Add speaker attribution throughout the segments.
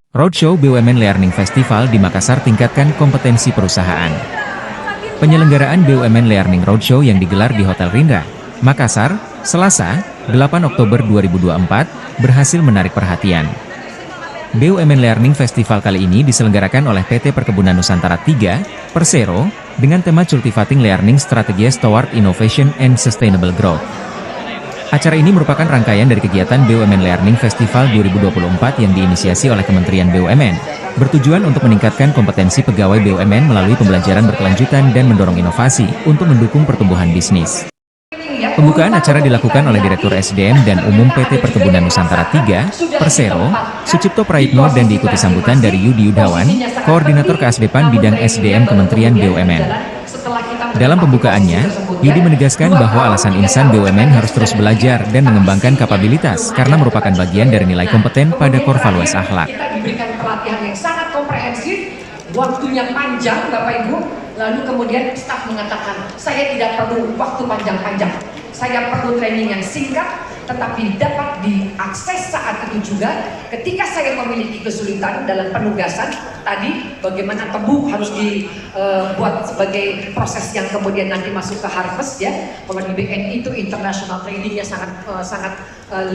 Speaker 1: Roadshow BUMN Learning Festival di Makassar tingkatkan kompetensi perusahaan. Penyelenggaraan BUMN Learning Roadshow yang digelar di Hotel Rindra, Makassar, Selasa, 8 Oktober 2024, berhasil menarik perhatian. BUMN Learning Festival kali ini diselenggarakan oleh PT Perkebunan Nusantara 3, Persero, dengan tema Cultivating Learning Strategies Toward Innovation and Sustainable Growth. Acara ini merupakan rangkaian dari kegiatan BUMN Learning Festival 2024 yang diinisiasi oleh Kementerian BUMN, bertujuan untuk meningkatkan kompetensi pegawai BUMN melalui pembelajaran berkelanjutan dan mendorong inovasi untuk mendukung pertumbuhan bisnis. Pembukaan acara dilakukan oleh Direktur SDM dan Umum PT Perkebunan Nusantara 3, Persero, Sucipto Praitno dan diikuti sambutan dari Yudi Yudawan, Koordinator Keasdepan Bidang SDM Kementerian BUMN. Dalam pembukaannya, Yudi menegaskan bahwa alasan insan BUMN harus terus belajar dan mengembangkan kapabilitas karena merupakan bagian dari nilai kompeten pada core values akhlak.
Speaker 2: Kita diberikan pelatihan yang sangat komprehensif, waktunya panjang Bapak Ibu, lalu kemudian staf mengatakan, saya tidak perlu waktu panjang-panjang, saya perlu training yang singkat, tetapi dapat diakses saat itu juga ketika saya memiliki kesulitan dalam penugasan tadi, bagaimana tebu harus dibuat sebagai proses yang kemudian nanti masuk ke harvest ya. Kalau di BNI itu international trainingnya sangat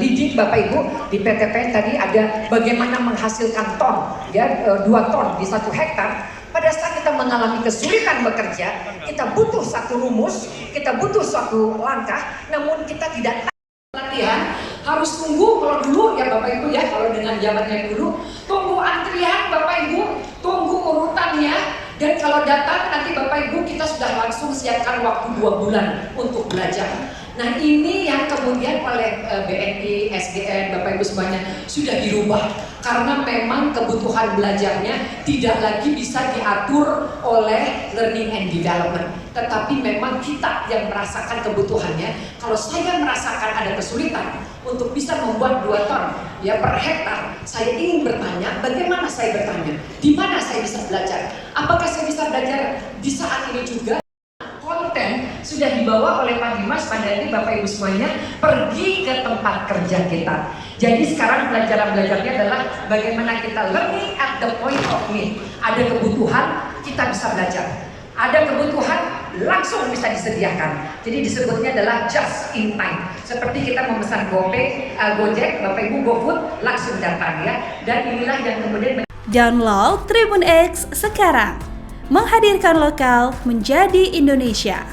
Speaker 2: leading Bapak Ibu. Di PTPN tadi ada bagaimana menghasilkan ton ya, 2 ton di 1 hektar. Pada saat kita mengalami kesulitan bekerja, kita butuh satu rumus, kita butuh suatu langkah, namun kita tidak latihan, harus tunggu. Kalau dulu ya Bapak Ibu ya, kalau dengan zamannya dulu, tunggu antrian Bapak Ibu, tunggu urutannya, dan kalau datang nanti Bapak Ibu kita sudah langsung siapkan waktu 2 bulan untuk belajar. Nah ini yang kemudian oleh BNI, SDN, Bapak Ibu semuanya sudah dirubah karena memang kebutuhan belajarnya tidak lagi bisa diatur oleh learning and development, tetapi memang kita yang merasakan kebutuhannya. Kalau saya merasakan ada kesulitan untuk bisa membuat 2 ton ya per hektar, saya ingin bertanya, bagaimana saya bertanya? Di mana saya bisa belajar? Apakah saya bisa belajar di saat ini juga? Konten sudah dibawa oleh Pak Dimas, Pak Dani, Bapak Ibu semuanya pergi ke tempat kerja kita. Jadi sekarang belajarnya adalah bagaimana kita learning at the point of need. Ada kebutuhan, kita bisa belajar. Ada kebutuhan, langsung bisa disediakan. Jadi disebutnya adalah just in time. Seperti kita memesan Gojek, Bapak Ibu GoFood, langsung datang ya. Dan inilah yang kemudian
Speaker 3: download Tribun X sekarang. Menghadirkan lokal menjadi Indonesia.